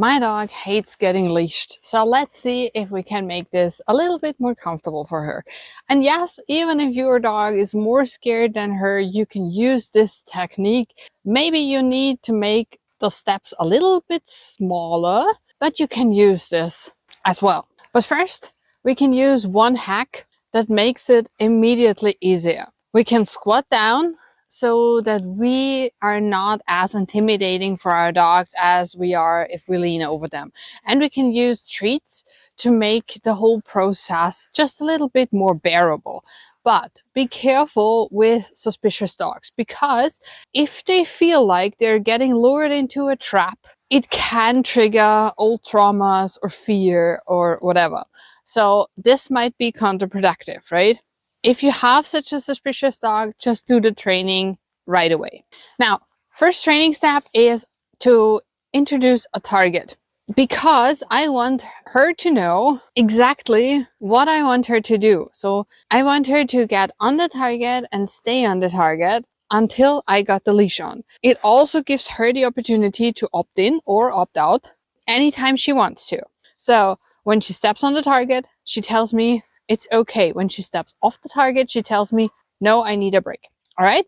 My dog hates getting leashed, so let's see if we can make this a little bit more comfortable for her. And yes, even if your dog is more scared than her, you can use this technique. Maybe you need to make the steps a little bit smaller, but you can use this as well. But first, we can use one hack that makes it immediately easier. We can squat down so that we are not as intimidating for our dogs as we are if we lean over them. And we can use treats to make the whole process just a little bit more bearable. But be careful with suspicious dogs, because if they feel like they're getting lured into a trap, it can trigger old traumas or fear or whatever. So this might be counterproductive, right? If you have such a suspicious dog, just do the training right away. Now, first training step is to introduce a target, because I want her to know exactly what I want her to do. So I want her to get on the target and stay on the target until I got the leash on. It also gives her the opportunity to opt in or opt out anytime she wants to. So when she steps on the target, she tells me it's okay. When she steps off the target, she tells me, no, I need a break. All right?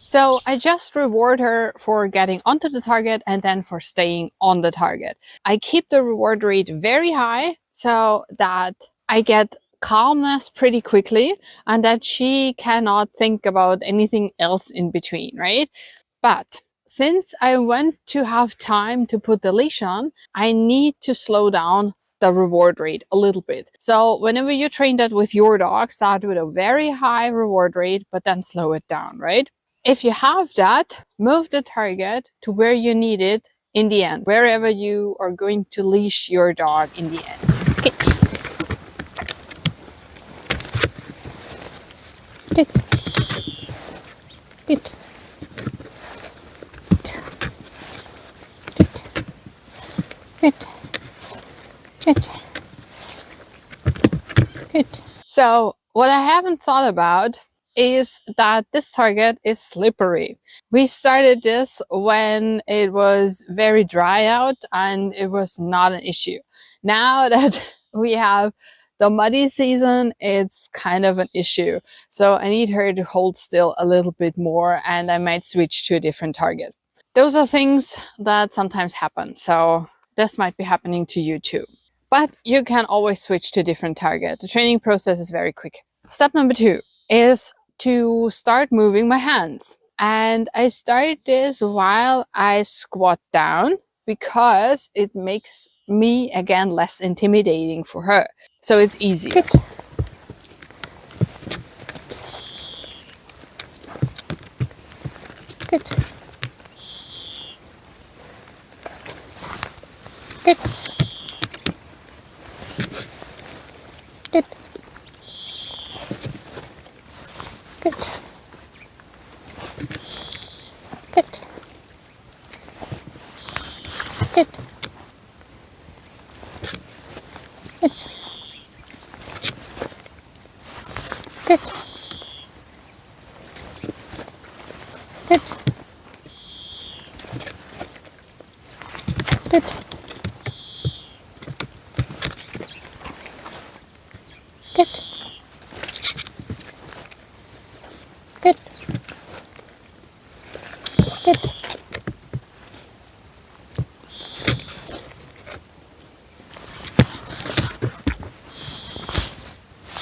So I just reward her for getting onto the target and then for staying on the target. I keep the reward rate very high so that I get calmness pretty quickly and that she cannot think about anything else in between, right? But since I want to have time to put the leash on, I need to slow down the reward rate a little bit. So whenever you train that with your dog, start with a very high reward rate, but then slow it down, right? If you have that, move the target to where you need it in the end, wherever you are going to leash your dog in the end. Okay. Good. Good. Good. Good. Good. So what I haven't thought about is that this target is slippery. We started this when it was very dry out and it was not an issue. Now that we have the muddy season, it's kind of an issue. So I need her to hold still a little bit more and I might switch to a different target. Those are things that sometimes happen. So this might be happening to you too. But you can always switch to a different target. The training process is very quick. Step number 2 is to start moving my hands. And I start this while I squat down because it makes me, again, less intimidating for her. So it's easy. Good. Good. Good. Good. Good. Good. Good. Good. Good. Good. Good. Good. Good. Good.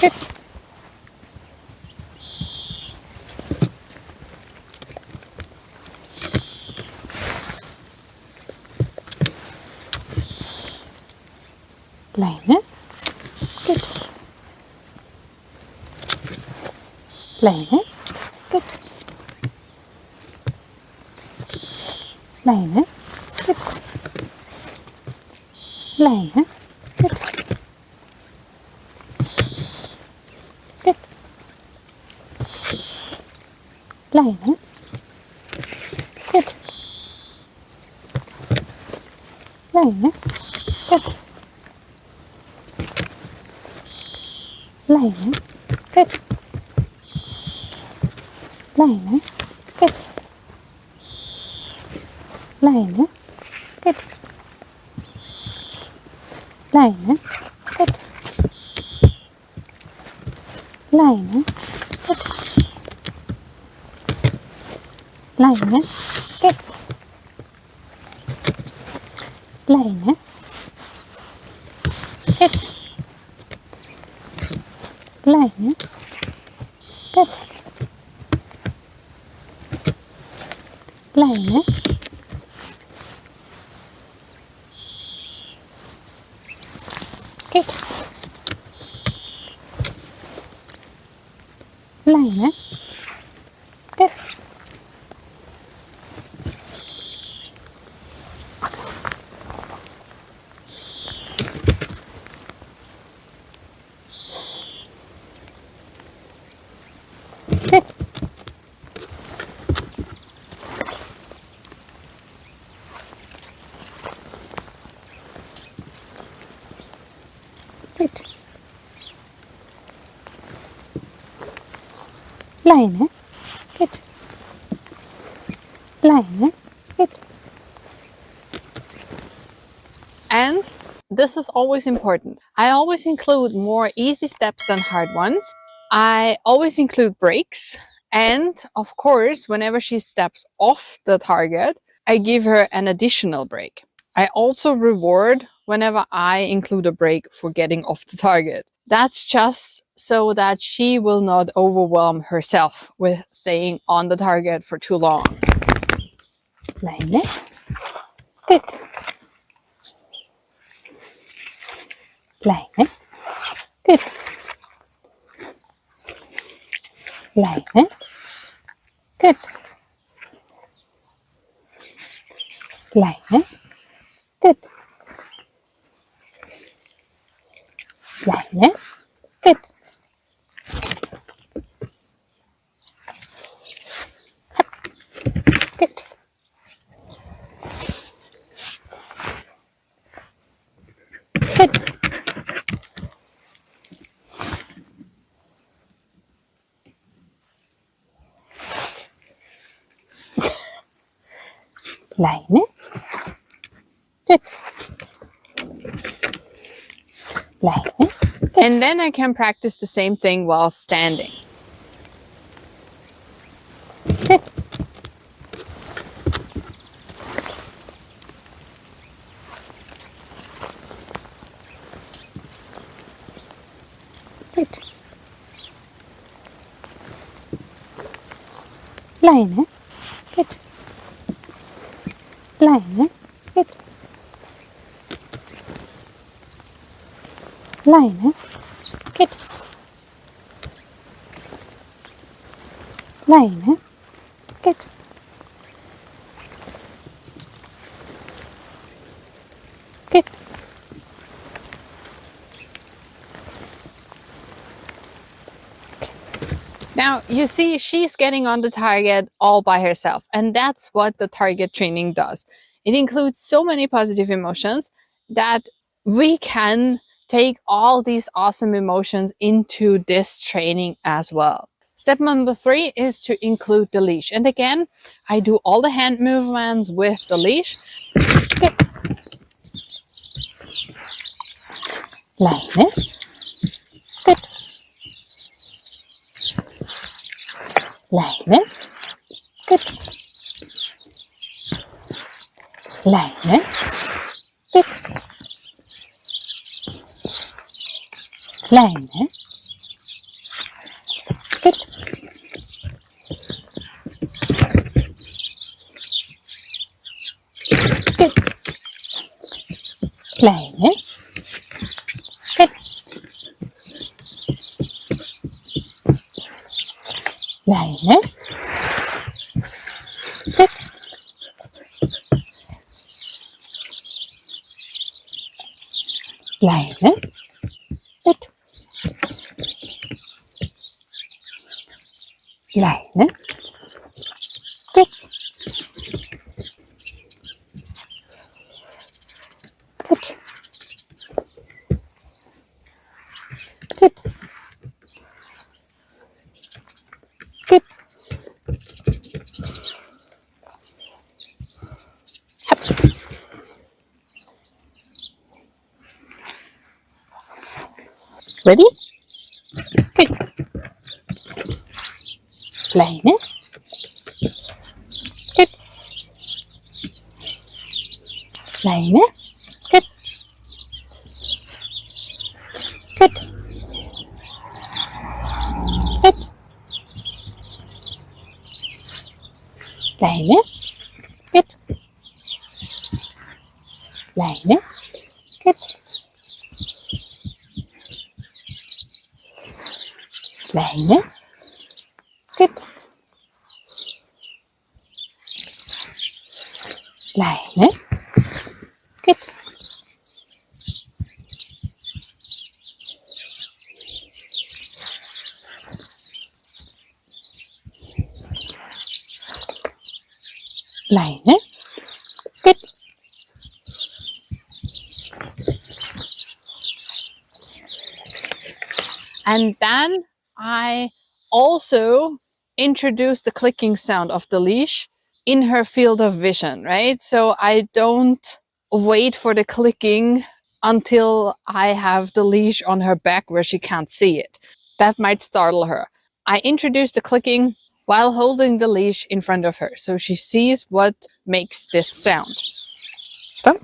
Good. Leine. Good. Leine. Good. Leine. Good. Leine. Good. Good. Leine. Good. Leine. Good. Leine. Good. Line. Good. Line. Good. Line. Good. Line. Good. Line. Good. Line. Good. Line. Good. Line. Good. Line. Good. Good. Good. Line. Good. Line. Good. And this is always important. I always include more easy steps than hard ones. I always include breaks. And of course, whenever she steps off the target, I give her an additional break. I also reward whenever I include a break for getting off the target. That's just so that she will not overwhelm herself with staying on the target for too long. Line. Good. Line. Good. Line. Good. Line. Good. Line. Good. Good. Good. Line. Good. Line. Good. And then I can practice the same thing while standing. Good. Good. Line. Good. Line. Good. Line. Good. Line. Good. Good. Now, you see, she's getting on the target all by herself, and that's what the target training does. It includes so many positive emotions that we can take all these awesome emotions into this training as well. Step number 3 is to include the leash. And again, I do all the hand movements with the leash. Good. Line. Good. Line. Good. Line. Good. Line. Good. Good. Line. Good. Line. Good. Line. Good. Line. Good. Good. Good. Good. Ready? Good. Kleine. Good. Kleine. Good. Good. Good. Kleine. Good. Kleine. Good. Kleine. Good. Kleine. Good. Kleine. Good. And then I also introduce the clicking sound of the leash in her field of vision, right? So I don't wait for the clicking until I have the leash on her back where she can't see it. That might startle her. I introduce the clicking while holding the leash in front of her, so she sees what makes this sound. So.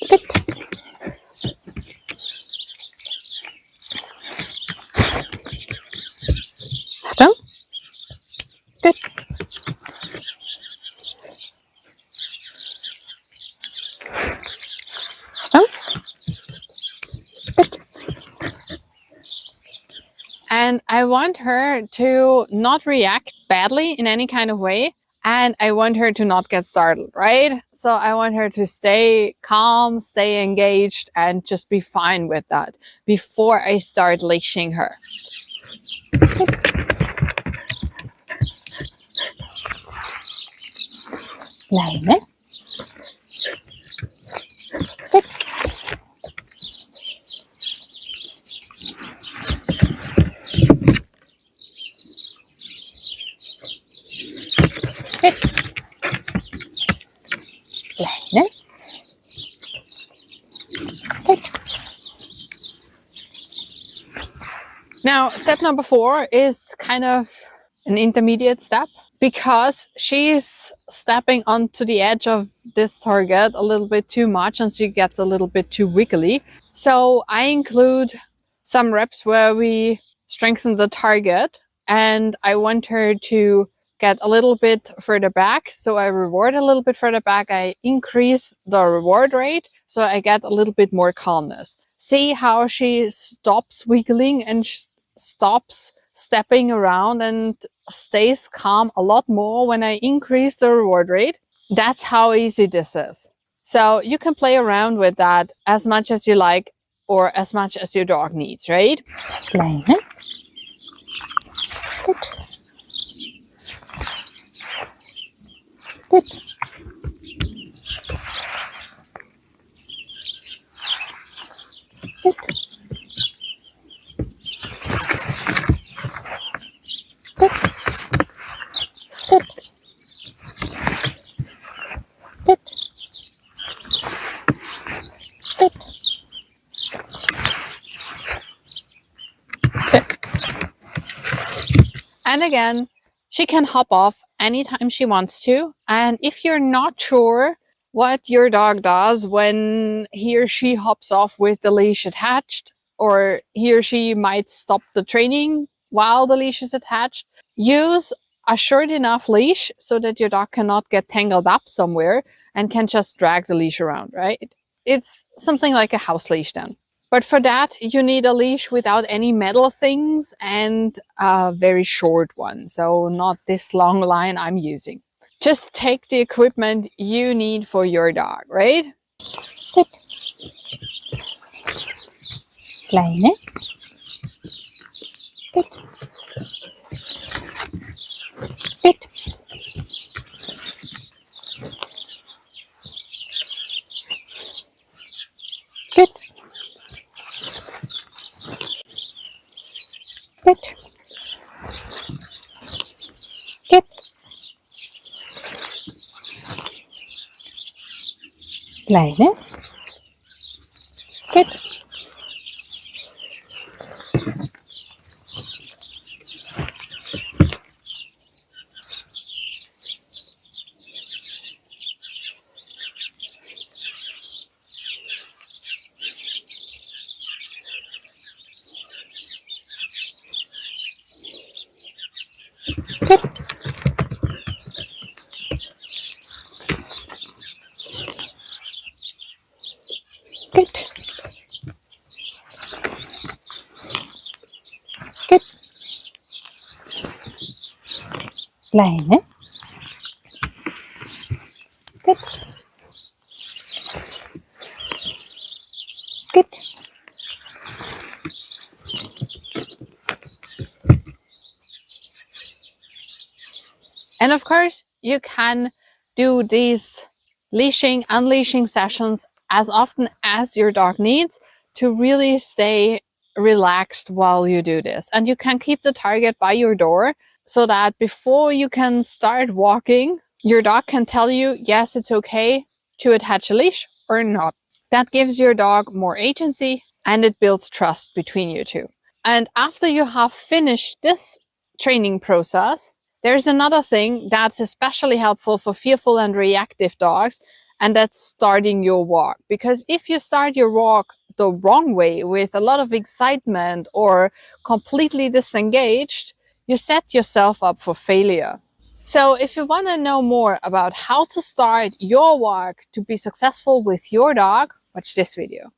Good. So. Good. So. Good. And I want her to not react badly in any kind of way. And I want her to not get startled, right? So I want her to stay calm, stay engaged, and just be fine with that before I start leashing her. Kleine. Good. Good. Kleine. Good. Now, step number 4 is kind of an intermediate step because she's stepping onto the edge of this target a little bit too much and she gets a little bit too wiggly. So I include some reps where we strengthen the target and I want her to get a little bit further back. So I reward a little bit further back. I increase the reward rate so I get a little bit more calmness. See how she stops wiggling and stops stepping around and stays calm a lot more when I increase the reward rate. That's how easy this is. So you can play around with that as much as you like or as much as your dog needs, right? Kleine. Good. Good. Good. Good. Good. Good. Good. Good. And again, she can hop off anytime she wants to. And if you're not sure what your dog does when he or she hops off with the leash attached, or he or she might stop the training while the leash is attached, use a short enough leash so that your dog cannot get tangled up somewhere and can just drag the leash around, right? It's something like a house leash then. But for that, you need a leash without any metal things and a very short one. So not this long line I'm using. Just take the equipment you need for your dog, right? Good. Kleine. Good. Good. Good. Good. Good. Kleine. Good. Good. Good. Good. Kleine. Good. Good. And of course, you can do these leashing, unleashing sessions as often as your dog needs to really stay relaxed while you do this. And you can keep the target by your door so that before you can start walking, your dog can tell you, yes, it's okay to attach a leash or not. That gives your dog more agency and it builds trust between you two. And after you have finished this training process, there's another thing that's especially helpful for fearful and reactive dogs, and that's starting your walk. Because if you start your walk the wrong way with a lot of excitement or completely disengaged, you set yourself up for failure. So if you want to know more about how to start your walk to be successful with your dog, watch this video.